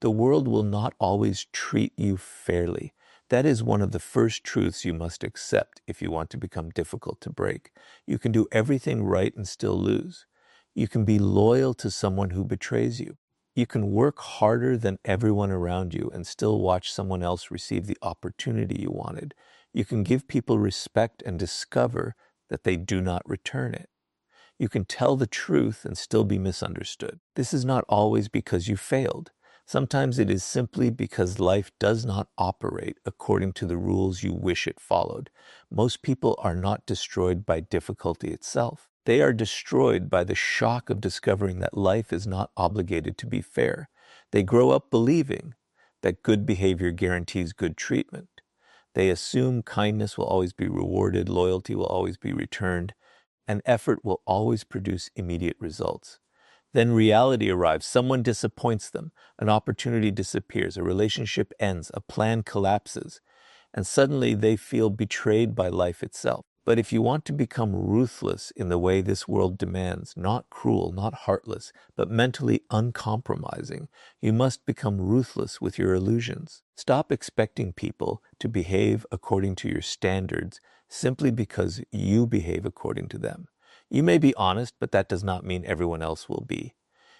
The world will not always treat you fairly. That is one of the first truths you must accept if you want to become difficult to break. You can do everything right and still lose. You can be loyal to someone who betrays you. You can work harder than everyone around you and still watch someone else receive the opportunity you wanted. You can give people respect and discover that they do not return it. You can tell the truth and still be misunderstood. This is not always because you failed. Sometimes it is simply because life does not operate according to the rules you wish it followed. Most people are not destroyed by difficulty itself. They are destroyed by the shock of discovering that life is not obligated to be fair. They grow up believing that good behavior guarantees good treatment. They assume kindness will always be rewarded, loyalty will always be returned, and effort will always produce immediate results. Then reality arrives. Someone disappoints them. An opportunity disappears. A relationship ends. A plan collapses. And suddenly they feel betrayed by life itself. But if you want to become ruthless in the way this world demands, not cruel, not heartless, but mentally uncompromising, you must become ruthless with your illusions. Stop expecting people to behave according to your standards simply because you behave according to them. You may be honest, but that does not mean everyone else will be.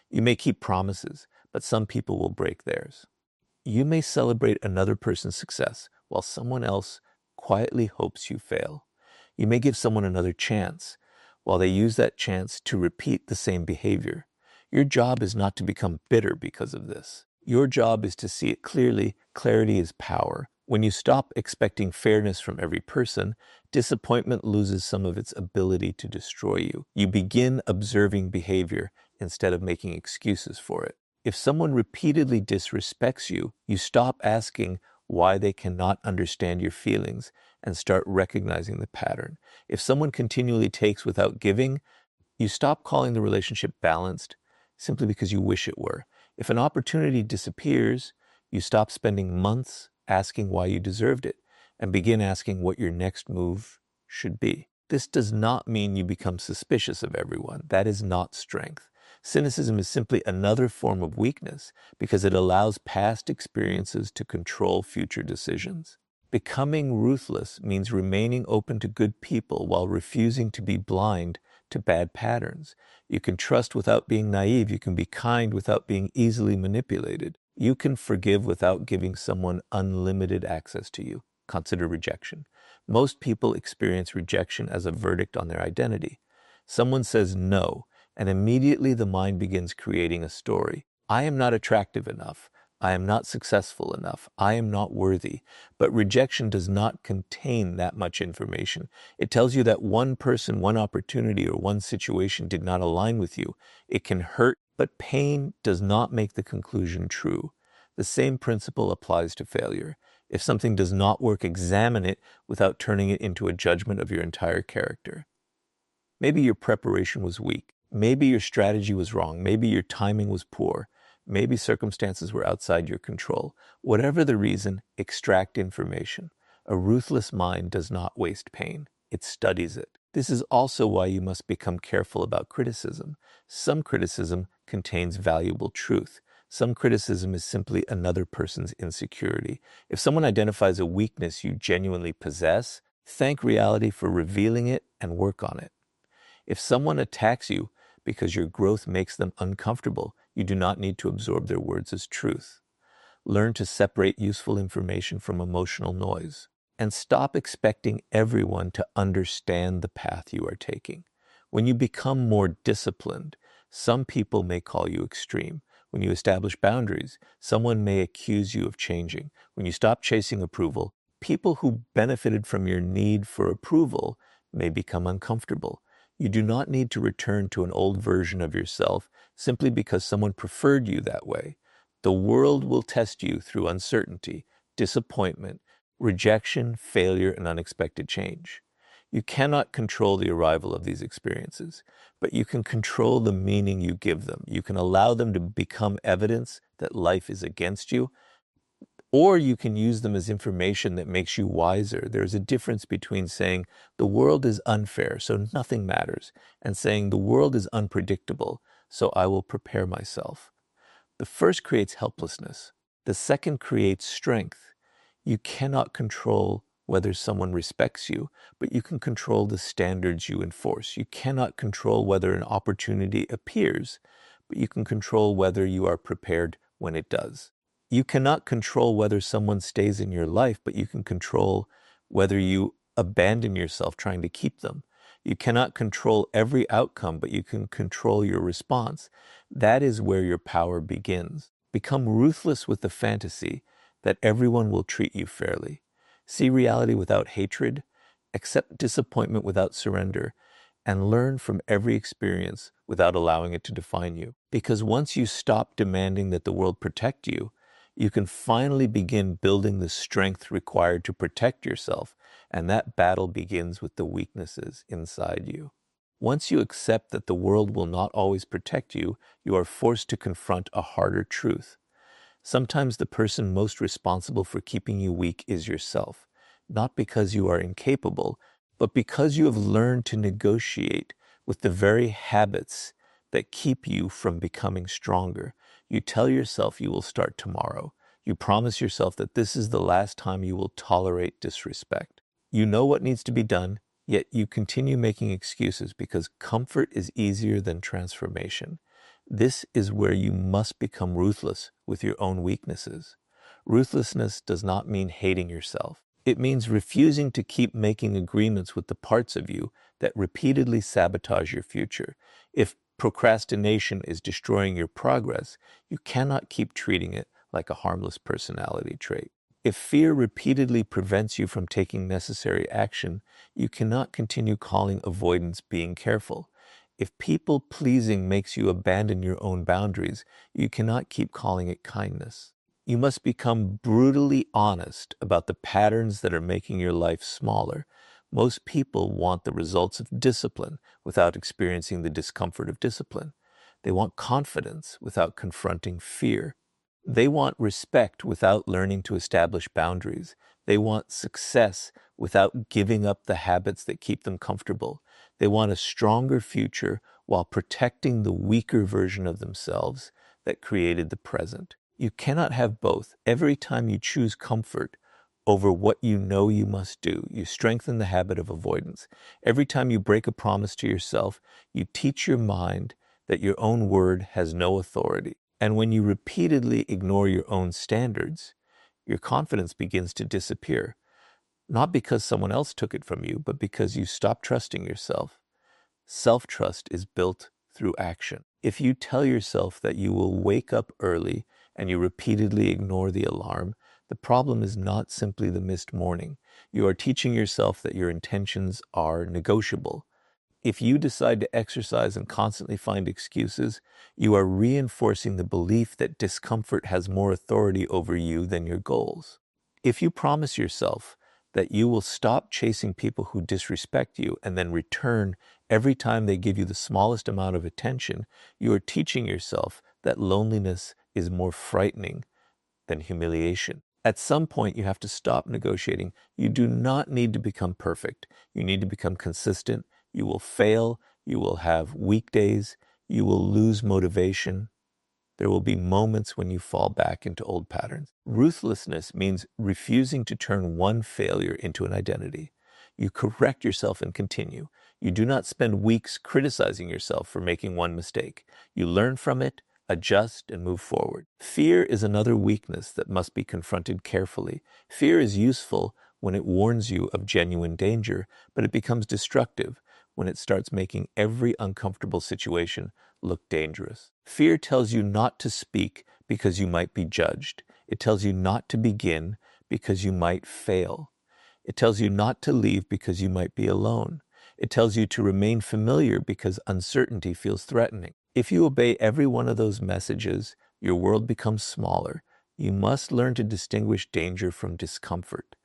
You may keep promises, but some people will break theirs. You may celebrate another person's success while someone else quietly hopes you fail. You may give someone another chance while they use that chance to repeat the same behavior. Your job is not to become bitter because of this. Your job is to see it clearly. Clarity is power. When you stop expecting fairness from every person, disappointment loses some of its ability to destroy you. You begin observing behavior instead of making excuses for it. If someone repeatedly disrespects you, you stop asking why they cannot understand your feelings and start recognizing the pattern. If someone continually takes without giving, you stop calling the relationship balanced simply because you wish it were. If an opportunity disappears, you stop spending months asking why you deserved it and begin asking what your next move should be. This does not mean you become suspicious of everyone. That is not strength. Cynicism is simply another form of weakness because it allows past experiences to control future decisions. Becoming ruthless means remaining open to good people while refusing to be blind to bad patterns. You can trust without being naive. You can be kind without being easily manipulated. You can forgive without giving someone unlimited access to you. Consider rejection. Most people experience rejection as a verdict on their identity. Someone says no, and immediately the mind begins creating a story. I am not attractive enough. I am not successful enough. I am not worthy. But rejection does not contain that much information. It tells you that one person, one opportunity, or one situation did not align with you. It can hurt, but pain does not make the conclusion true. The same principle applies to failure. If something does not work, examine it without turning it into a judgment of your entire character. Maybe your preparation was weak. Maybe your strategy was wrong. Maybe your timing was poor. Maybe circumstances were outside your control. Whatever the reason, extract information. A ruthless mind does not waste pain. It studies it. This is also why you must become careful about criticism. Some criticism contains valuable truth. Some criticism is simply another person's insecurity. If someone identifies a weakness you genuinely possess, thank reality for revealing it and work on it. If someone attacks you because your growth makes them uncomfortable, you do not need to absorb their words as truth. Learn to separate useful information from emotional noise. And stop expecting everyone to understand the path you are taking. When you become more disciplined, some people may call you extreme. When you establish boundaries, someone may accuse you of changing. When you stop chasing approval, people who benefited from your need for approval may become uncomfortable. You do not need to return to an old version of yourself simply because someone preferred you that way. The world will test you through uncertainty, disappointment, rejection, failure, and unexpected change. You cannot control the arrival of these experiences, but you can control the meaning you give them. You can allow them to become evidence that life is against you, or you can use them as information that makes you wiser. There's a difference between saying the world is unfair, so nothing matters, and saying the world is unpredictable, so I will prepare myself. The first creates helplessness. The second creates strength. You cannot control whether someone respects you, but you can control the standards you enforce. You cannot control whether an opportunity appears, but you can control whether you are prepared when it does. You cannot control whether someone stays in your life, but you can control whether you abandon yourself trying to keep them. You cannot control every outcome, but you can control your response. That is where your power begins. Become ruthless with the fantasy that everyone will treat you fairly. See reality without hatred, accept disappointment without surrender, and learn from every experience without allowing it to define you. Because once you stop demanding that the world protect you, you can finally begin building the strength required to protect yourself, and that battle begins with the weaknesses inside you. Once you accept that the world will not always protect you, you are forced to confront a harder truth. Sometimes the person most responsible for keeping you weak is yourself, not because you are incapable, but because you have learned to negotiate with the very habits that keep you from becoming stronger. You tell yourself you will start tomorrow. You promise yourself that this is the last time you will tolerate disrespect. You know what needs to be done, yet you continue making excuses because comfort is easier than transformation. This is where you must become ruthless with your own weaknesses. Ruthlessness does not mean hating yourself. It means refusing to keep making agreements with the parts of you that repeatedly sabotage your future. If procrastination is destroying your progress, you cannot keep treating it like a harmless personality trait. If fear repeatedly prevents you from taking necessary action, you cannot continue calling avoidance being careful. If people-pleasing makes you abandon your own boundaries, you cannot keep calling it kindness. You must become brutally honest about the patterns that are making your life smaller. Most people want the results of discipline without experiencing the discomfort of discipline. They want confidence without confronting fear. They want respect without learning to establish boundaries. They want success without giving up the habits that keep them comfortable. They want a stronger future while protecting the weaker version of themselves that created the present. You cannot have both. Every time you choose comfort over what you know you must do, you strengthen the habit of avoidance. Every time you break a promise to yourself, you teach your mind that your own word has no authority. And when you repeatedly ignore your own standards, your confidence begins to disappear. Not because someone else took it from you, but because you stop trusting yourself. Self-trust is built through action. If you tell yourself that you will wake up early and you repeatedly ignore the alarm, the problem is not simply the missed morning. You are teaching yourself that your intentions are negotiable. If you decide to exercise and constantly find excuses, you are reinforcing the belief that discomfort has more authority over you than your goals. If you promise yourself that you will stop chasing people who disrespect you and then return every time they give you the smallest amount of attention, you are teaching yourself that loneliness is more frightening than humiliation. At some point, you have to stop negotiating. You do not need to become perfect. You need to become consistent. You will fail. You will have weak days. You will lose motivation. There will be moments when you fall back into old patterns. Ruthlessness means refusing to turn one failure into an identity. You correct yourself and continue. You do not spend weeks criticizing yourself for making one mistake. You learn from it, adjust, and move forward. Fear is another weakness that must be confronted carefully. Fear is useful when it warns you of genuine danger, but it becomes destructive when it starts making every uncomfortable situation look dangerous. Fear tells you not to speak because you might be judged. It tells you not to begin because you might fail. It tells you not to leave because you might be alone. It tells you to remain familiar because uncertainty feels threatening. If you obey every one of those messages, your world becomes smaller. You must learn to distinguish danger from discomfort.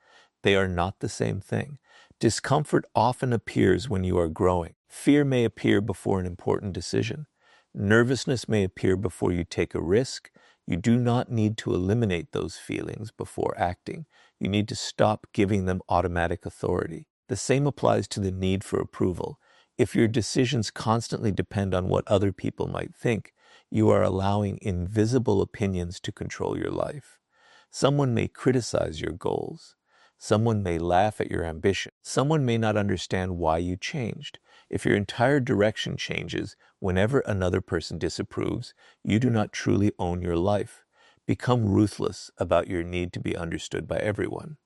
They are not the same thing. Discomfort often appears when you are growing. Fear may appear before an important decision. Nervousness may appear before you take a risk. You do not need to eliminate those feelings before acting. You need to stop giving them automatic authority. The same applies to the need for approval. If your decisions constantly depend on what other people might think, You are allowing invisible opinions to control your life. Someone may criticize your goals. Someone may laugh at your ambition. Someone may not understand why you changed. If your entire direction changes whenever another person disapproves, you do not truly own your life. Become ruthless about your need to be understood by everyone.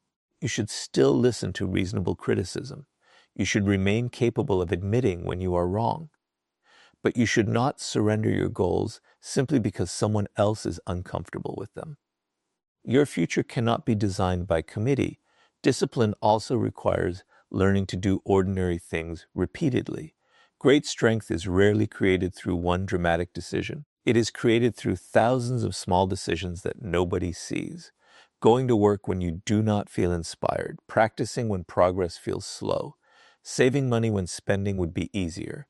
You should still listen to reasonable criticism. You should remain capable of admitting when you are wrong. But you should not surrender your goals simply because someone else is uncomfortable with them. Your future cannot be designed by committee. Discipline also requires learning to do ordinary things repeatedly. Great strength is rarely created through one dramatic decision. It is created through thousands of small decisions that nobody sees. Going to work when you do not feel inspired, practicing when progress feels slow, saving money when spending would be easier,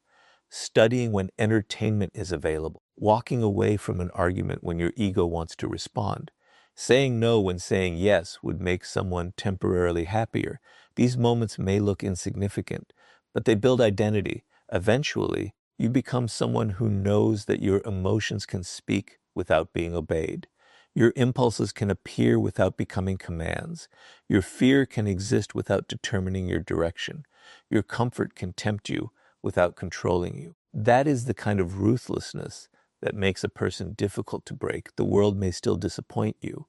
studying when entertainment is available, walking away from an argument when your ego wants to respond, saying no when saying yes would make someone temporarily happier. These moments may look insignificant, but they build identity. Eventually, you become someone who knows that your emotions can speak without being obeyed. Your impulses can appear without becoming commands. Your fear can exist without determining your direction. Your comfort can tempt you without controlling you. That is the kind of ruthlessness that makes a person difficult to break. The world may still disappoint you.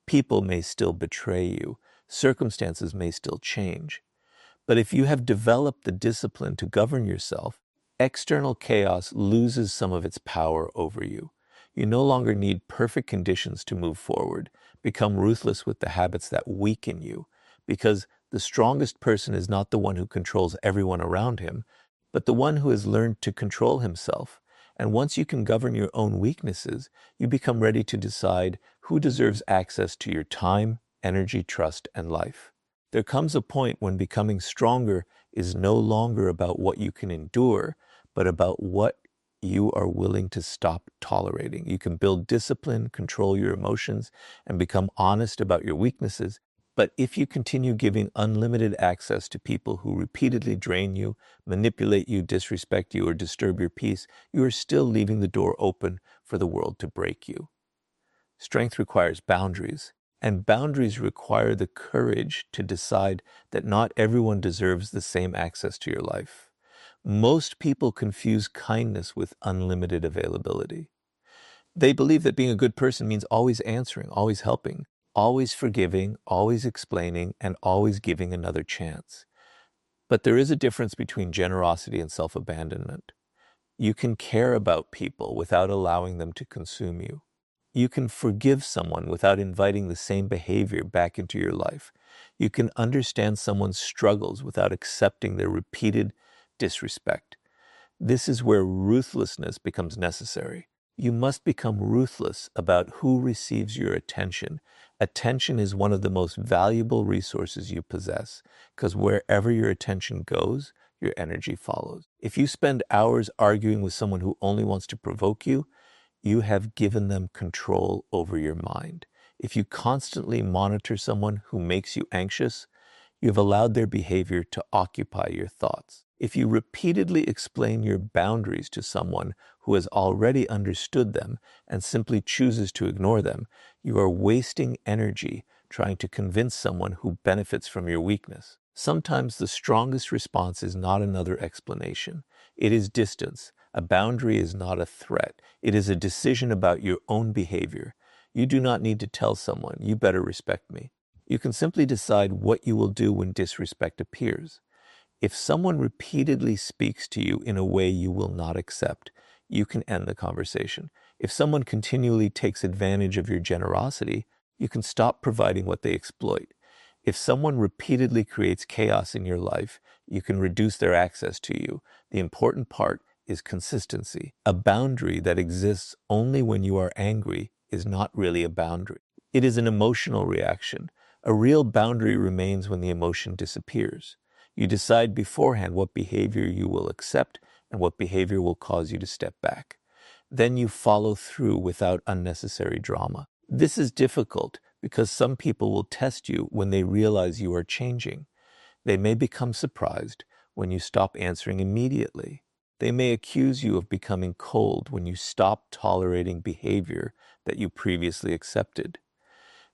People may still betray you. Circumstances may still change. But if you have developed the discipline to govern yourself, external chaos loses some of its power over you. You no longer need perfect conditions to move forward. Become ruthless with the habits that weaken you, because the strongest person is not the one who controls everyone around him, but the one who has learned to control himself. And once you can govern your own weaknesses, you become ready to decide who deserves access to your time, energy, trust, and life. There comes a point when becoming stronger is no longer about what you can endure, but about what you are willing to stop tolerating. You can build discipline, control your emotions, and become honest about your weaknesses. But if you continue giving unlimited access to people who repeatedly drain you, manipulate you, disrespect you, or disturb your peace, you are still leaving the door open for the world to break you. Strength requires boundaries, and boundaries require the courage to decide that not everyone deserves the same access to your life. Most people confuse kindness with unlimited availability. They believe that being a good person means always answering, always helping, always forgiving, always explaining, and always giving another chance. But there is a difference between generosity and self-abandonment. You can care about people without allowing them to consume you. You can forgive someone without inviting the same behavior back into your life. You can understand someone's struggles without accepting their repeated disrespect. This is where ruthlessness becomes necessary. You must become ruthless about who receives your attention. Attention is one of the most valuable resources you possess, because wherever your attention goes, your energy follows. If you spend hours arguing with someone who only wants to provoke you, you have given them control over your mind. If you constantly monitor someone who makes you anxious, you have allowed their behavior to occupy your thoughts. If you repeatedly explain your boundaries to someone who has already understood them and simply chooses to ignore them, you are wasting energy trying to convince someone who benefits from your weakness. Sometimes the strongest response is not another explanation. It is distance. A boundary is not a threat. It is a decision about your own behavior. You do not need to tell someone, "You better respect me." You can simply decide what you will do when disrespect appears. If someone repeatedly speaks to you in a way you will not accept, you can end the conversation. If someone continually takes advantage of your generosity, you can stop providing what they exploit. If someone repeatedly creates chaos in your life, you can reduce their access to you. The important part is consistency. A boundary that exists only when you are angry is not really a boundary. It is an emotional reaction. A real boundary remains when the emotion disappears. You decide beforehand what behavior you will accept and what behavior will cause you to step back. Then you follow through without unnecessary drama. This is difficult because some people will test you when they realize you are changing. They may become surprised when you stop answering immediately. They may accuse you of becoming cold when you stop tolerating behavior that you previously accepted.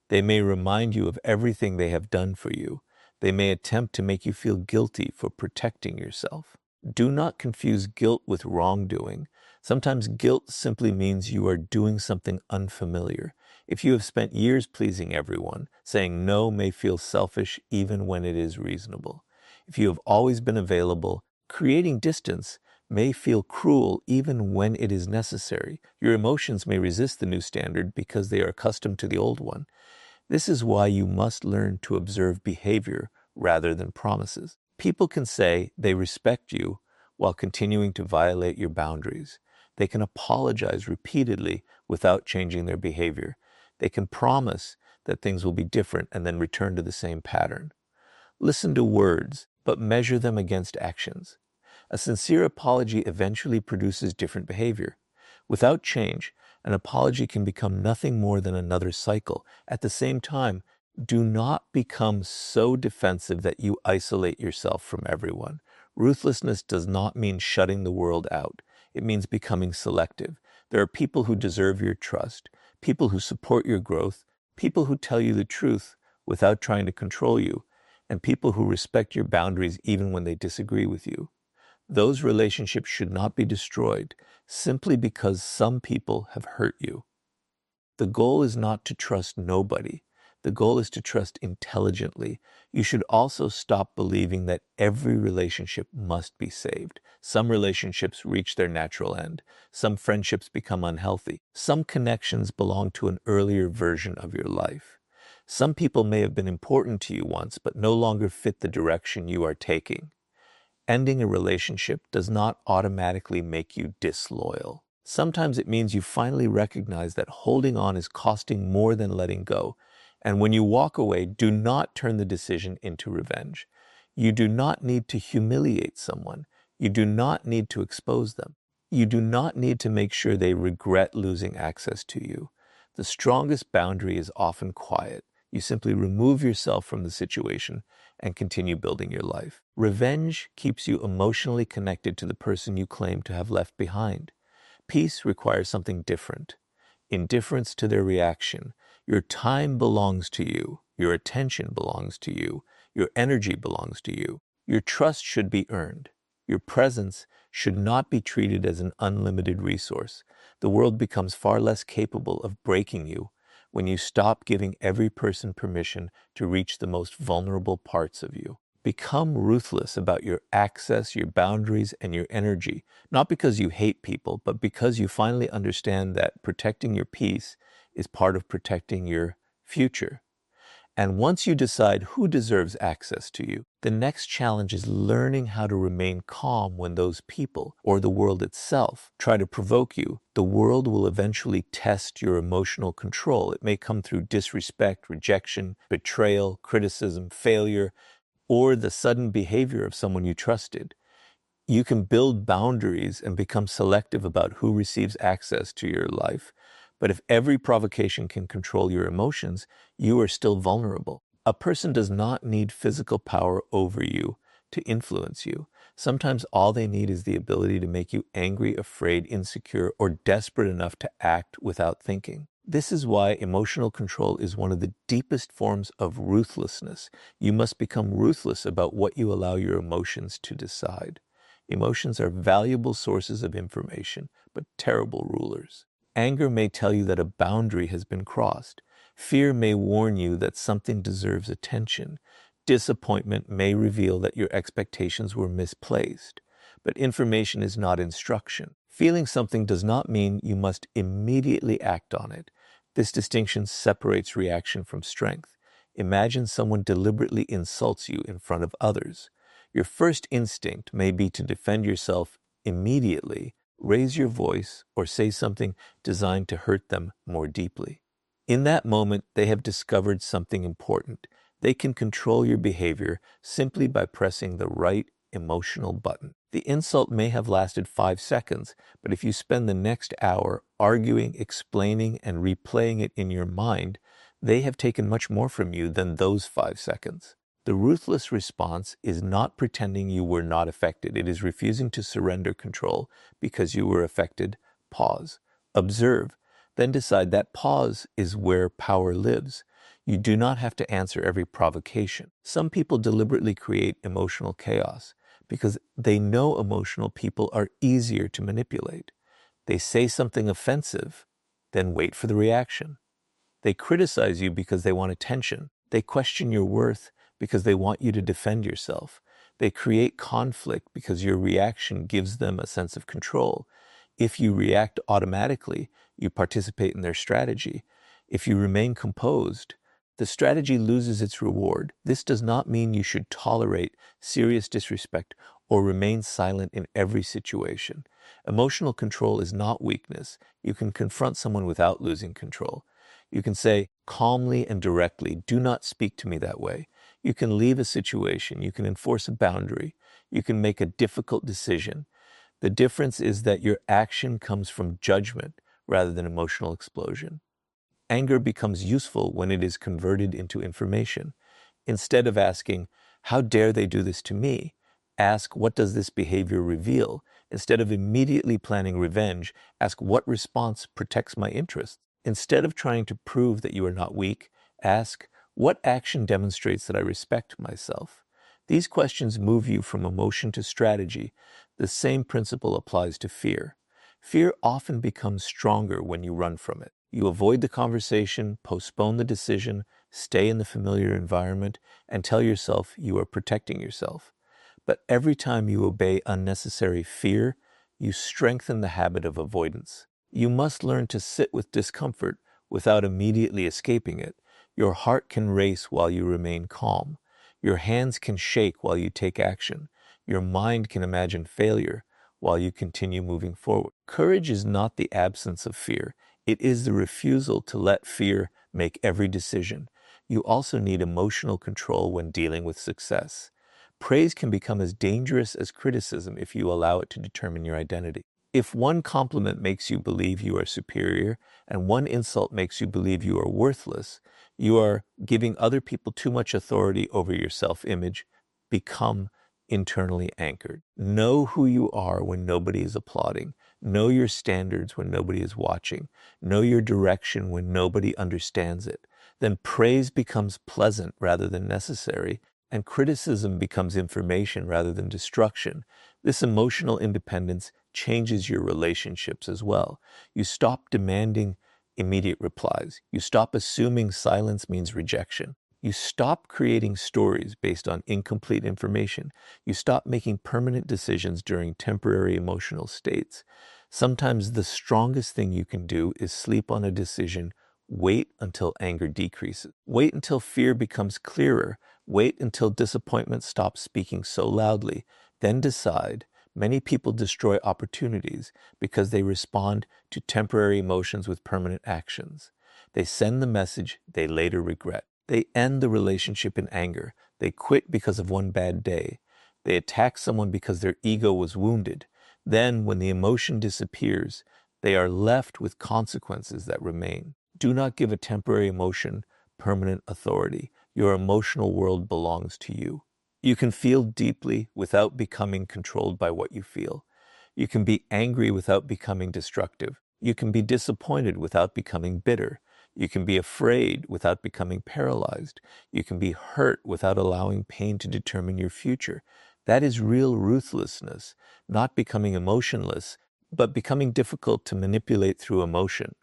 They may remind you of everything they have done for you. They may attempt to make you feel guilty for protecting yourself. Do not confuse guilt with wrongdoing. Sometimes guilt simply means you are doing something unfamiliar. If you have spent years pleasing everyone, saying no may feel selfish even when it is reasonable. If you have always been available, creating distance may feel cruel even when it is necessary. Your emotions may resist the new standard because they are accustomed to the old one. This is why you must learn to observe behavior rather than promises. People can say they respect you while continuing to violate your boundaries. They can apologize repeatedly without changing their behavior. They can promise that things will be different and then return to the same pattern. Listen to words, but measure them against actions. A sincere apology eventually produces different behavior. Without change, an apology can become nothing more than another cycle. At the same time, do not become so defensive that you isolate yourself from everyone. Ruthlessness does not mean shutting the world out. It means becoming selective. There are people who deserve your trust, people who support your growth, people who tell you the truth without trying to control you, and people who respect your boundaries even when they disagree with you. Those relationships should not be destroyed simply because some people have hurt you. The goal is not to trust nobody. The goal is to trust intelligently. You should also stop believing that every relationship must be saved. Some relationships reach their natural end. Some friendships become unhealthy. Some connections belong to an earlier version of your life. Some people may have been important to you once, but no longer fit the direction you are taking. Ending a relationship does not automatically make you disloyal. Sometimes it means you finally recognize that holding on is costing more than letting go. And when you walk away, do not turn the decision into revenge. You do not need to humiliate someone. You do not need to expose them. You do not need to make sure they regret losing access to you. The strongest boundary is often quiet. You simply remove yourself from the situation and continue building your life. Revenge keeps you emotionally connected to the person you claim to have left behind. Peace requires something different. Indifference to their reaction. Your time belongs to you. Your attention belongs to you. Your energy belongs to you. Your trust should be earned. Your presence should not be treated as an unlimited resource. The world becomes far less capable of breaking you when you stop giving every person permission to reach the most vulnerable parts of you. Become ruthless about your access, your boundaries, and your energy, not because you hate people, but because you finally understand that protecting your peace is part of protecting your future. And once you decide who deserves access to you, the next challenge is learning how to remain calm when those people, or the world itself, try to provoke you. The world will eventually test your emotional control. It may come through disrespect, rejection, betrayal, criticism, failure, or the sudden behavior of someone you trusted. You can build boundaries and become selective about who receives access to your life. But if every provocation can control your emotions, you are still vulnerable. A person does not need physical power over you to influence you. Sometimes all they need is the ability to make you angry, afraid, insecure, or desperate enough to act without thinking. This is why emotional control is one of the deepest forms of ruthlessness. You must become ruthless about what you allow your emotions to decide. Emotions are valuable sources of information, but terrible rulers. Anger may tell you that a boundary has been crossed. Fear may warn you that something deserves attention. Disappointment may reveal that your expectations were misplaced. But information is not instruction. Feeling something does not mean you must immediately act on it. This distinction separates reaction from strength. Imagine someone deliberately insults you in front of others. Your first instinct may be to defend yourself immediately, raise your voice, or say something designed to hurt them more deeply. In that moment, they have discovered something important. They can control your behavior simply by pressing the right emotional button. The insult may have lasted 5 seconds, but if you spend the next hour arguing, explaining, and replaying it in your mind, they have taken much more from you than those 5 seconds. The ruthless response is not pretending you were not affected. It is refusing to surrender control because you were affected. Pause. Observe. Then decide that pause is where power lives. You do not have to answer every provocation. Some people deliberately create emotional chaos because they know emotional people are easier to manipulate. They say something offensive, then wait for the reaction. They criticize you because they want attention. They question your worth because they want you to defend yourself. They create conflict because your reaction gives them a sense of control. If you react automatically, you participate in their strategy. If you remain composed, the strategy loses its reward. This does not mean you should tolerate serious disrespect or remain silent in every situation. Emotional control is not weakness. You can confront someone without losing control. You can say calmly and directly, do not speak to me that way. You can leave a situation. You can enforce a boundary. You can make a difficult decision. The difference is that your action comes from judgment rather than emotional explosion. Anger becomes useful when it is converted into information. Instead of asking, how dare they do this to me? Ask, what does this behavior reveal? Instead of immediately planning revenge, ask what response protects my interests. Instead of trying to prove that you are not weak, ask, what action demonstrates that I respect myself? These questions move you from emotion to strategy. The same principle applies to fear. Fear often becomes stronger when you run from it. You avoid the conversation, postpone the decision, stay in the familiar environment, and tell yourself you are protecting yourself. But every time you obey unnecessary fear, you strengthen the habit of avoidance. You must learn to sit with discomfort without immediately escaping it. Your heart can race while you remain calm. Your hands can shake while you take action. Your mind can imagine failure while you continue moving forward. Courage is not the absence of fear. It is the refusal to let fear make every decision. You also need emotional control when dealing with success. Praise can become as dangerous as criticism if you allow it to determine your identity. If one compliment makes you believe you are superior and one insult makes you believe you are worthless, you are giving other people too much authority over your self-image. Become internally anchored. Know who you are when nobody is applauding. Know your standards when nobody is watching. Know your direction when nobody understands it. Then praise becomes pleasant rather than necessary, and criticism becomes information rather than destruction. This emotional independence changes your relationships as well. You stop demanding immediate replies. You stop assuming silence means rejection. You stop creating stories based on incomplete information. You stop making permanent decisions during temporary emotional states. Sometimes the strongest thing you can do is sleep on a decision. Wait until anger decreases. Wait until fear becomes clearer. Wait until disappointment stops speaking so loudly. Then decide. Many people destroy opportunities because they respond to temporary emotions with permanent actions. They send the message they later regret. They end the relationship in anger. They quit because of one bad day. They attack someone because their ego was wounded. Then, when the emotion disappears, they are left with consequences that remain. Do not give a temporary emotion permanent authority. Your emotional world belongs to you. You can feel deeply without becoming controlled by what you feel. You can be angry without becoming destructive. You can be disappointed without becoming bitter. You can be afraid without becoming paralyzed. You can be hurt without allowing pain to determine your future. That is real ruthlessness, not becoming emotionless, but becoming difficult to manipulate through emotion.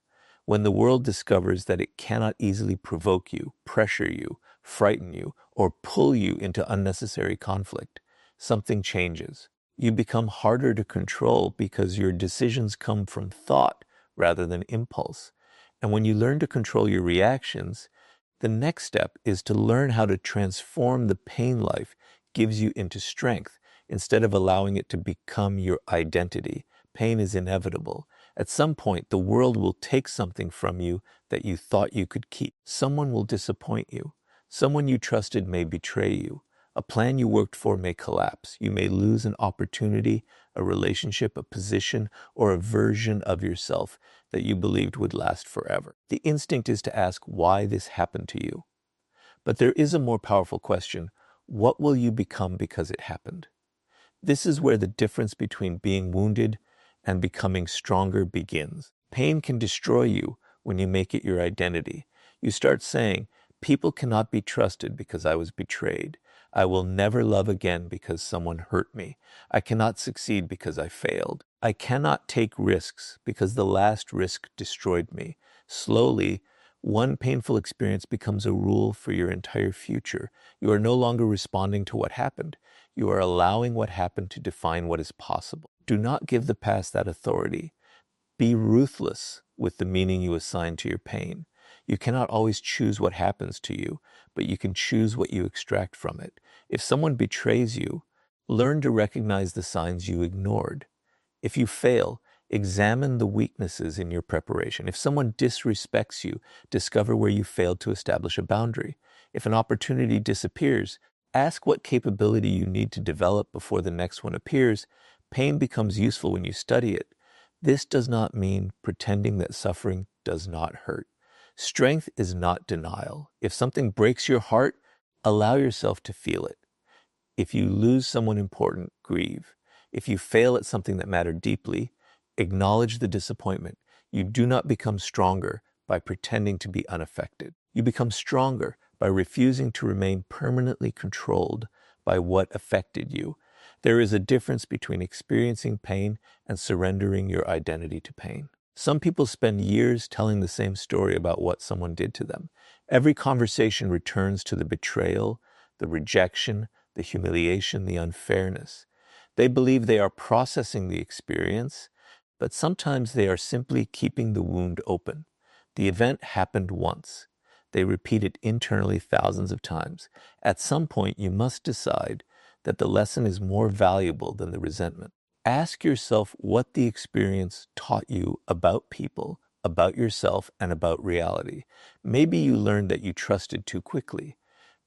When the world discovers that it cannot easily provoke you, pressure you, frighten you, or pull you into unnecessary conflict, something changes. You become harder to control because your decisions come from thought rather than impulse. And when you learn to control your reactions, the next step is to learn how to transform the pain life gives you into strength instead of allowing it to become your identity. Pain is inevitable. At some point, the world will take something from you that you thought you could keep. Someone will disappoint you. Someone you trusted may betray you. A plan you worked for may collapse. You may lose an opportunity, a relationship, a position, or a version of yourself that you believed would last forever. The instinct is to ask why this happened to you. But there is a more powerful question. What will you become because it happened? This is where the difference between being wounded and becoming stronger begins. Pain can destroy you when you make it your identity. You start saying, people cannot be trusted because I was betrayed. I will never love again because someone hurt me. I cannot succeed because I failed. I cannot take risks because the last risk destroyed me. Slowly, one painful experience becomes a rule for your entire future. You are no longer responding to what happened. You are allowing what happened to define what is possible. Do not give the past that authority. Be ruthless with the meaning you assign to your pain. You cannot always choose what happens to you, but you can choose what you extract from it. If someone betrays you, learn to recognize the signs you ignored. If you fail, examine the weaknesses in your preparation. If someone disrespects you, discover where you failed to establish a boundary. If an opportunity disappears, ask what capability you need to develop before the next one appears. Pain becomes useful when you study it. This does not mean pretending that suffering does not hurt. Strength is not denial. If something breaks your heart, allow yourself to feel it. If you lose someone important, grieve. If you fail at something that mattered deeply, acknowledge the disappointment. You do not become stronger by pretending to be unaffected. You become stronger by refusing to remain permanently controlled by what affected you. There is a difference between experiencing pain and surrendering your identity to pain. Some people spend years telling the same story about what someone did to them. Every conversation returns to the betrayal, the rejection, the humiliation, the unfairness. They believe they are processing the experience, but sometimes they are simply keeping the wound open. The event happened once. They repeat it internally thousands of times. At some point, you must decide that the lesson is more valuable than the resentment. Ask yourself what the experience taught you about people, about yourself, and about reality. Maybe you learned that you trusted too quickly.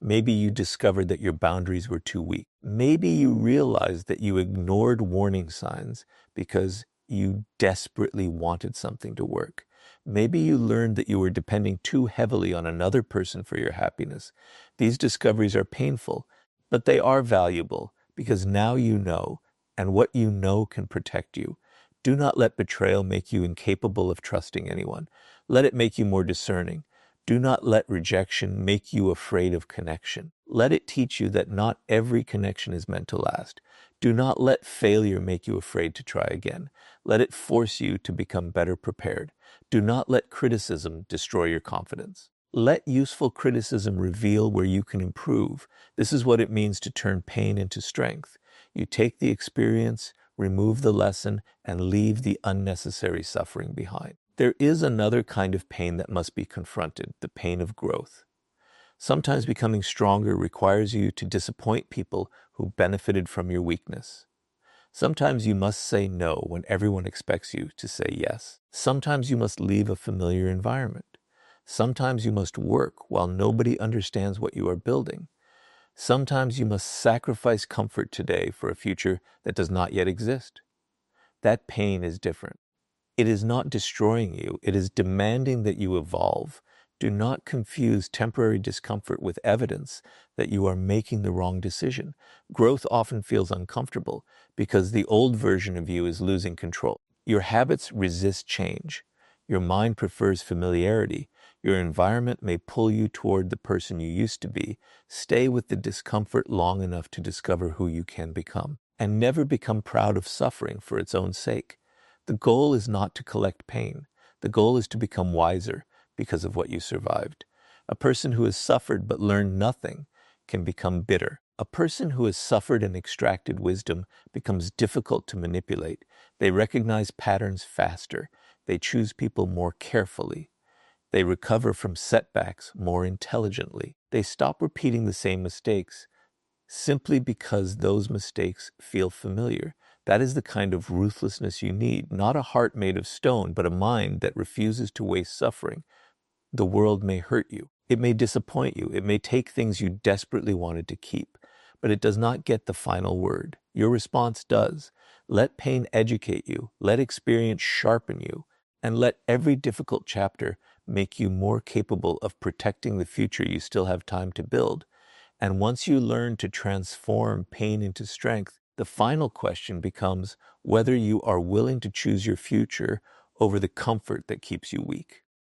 Maybe you discovered that your boundaries were too weak. Maybe you realized that you ignored warning signs because you desperately wanted something to work. Maybe you learned that you were depending too heavily on another person for your happiness. These discoveries are painful, but they are valuable because now you know, and what you know can protect you. Do not let betrayal make you incapable of trusting anyone. Let it make you more discerning. Do not let rejection make you afraid of connection. Let it teach you that not every connection is meant to last. Do not let failure make you afraid to try again. Let it force you to become better prepared. Do not let criticism destroy your confidence. Let useful criticism reveal where you can improve. This is what it means to turn pain into strength. You take the experience, remove the lesson, and leave the unnecessary suffering behind. There is another kind of pain that must be confronted, the pain of growth. Sometimes becoming stronger requires you to disappoint people who benefited from your weakness. Sometimes you must say no when everyone expects you to say yes. Sometimes you must leave a familiar environment. Sometimes you must work while nobody understands what you are building. Sometimes you must sacrifice comfort today for a future that does not yet exist. That pain is different. It is not destroying you. It is demanding that you evolve. Do not confuse temporary discomfort with evidence that you are making the wrong decision. Growth often feels uncomfortable because the old version of you is losing control. Your habits resist change. Your mind prefers familiarity. Your environment may pull you toward the person you used to be. Stay with the discomfort long enough to discover who you can become. And never become proud of suffering for its own sake. The goal is not to collect pain. The goal is to become wiser because of what you survived. A person who has suffered but learned nothing can become bitter. A person who has suffered and extracted wisdom becomes difficult to manipulate. They recognize patterns faster. They choose people more carefully. They recover from setbacks more intelligently. They stop repeating the same mistakes simply because those mistakes feel familiar. That is the kind of ruthlessness you need, not a heart made of stone, but a mind that refuses to waste suffering. The world may hurt you. It may disappoint you. It may take things you desperately wanted to keep, but it does not get the final word. Your response does. Let pain educate you. Let experience sharpen you. And let every difficult chapter make you more capable of protecting the future you still have time to build. And once you learn to transform pain into strength, the final question becomes whether you are willing to choose your future over the comfort that keeps you weak.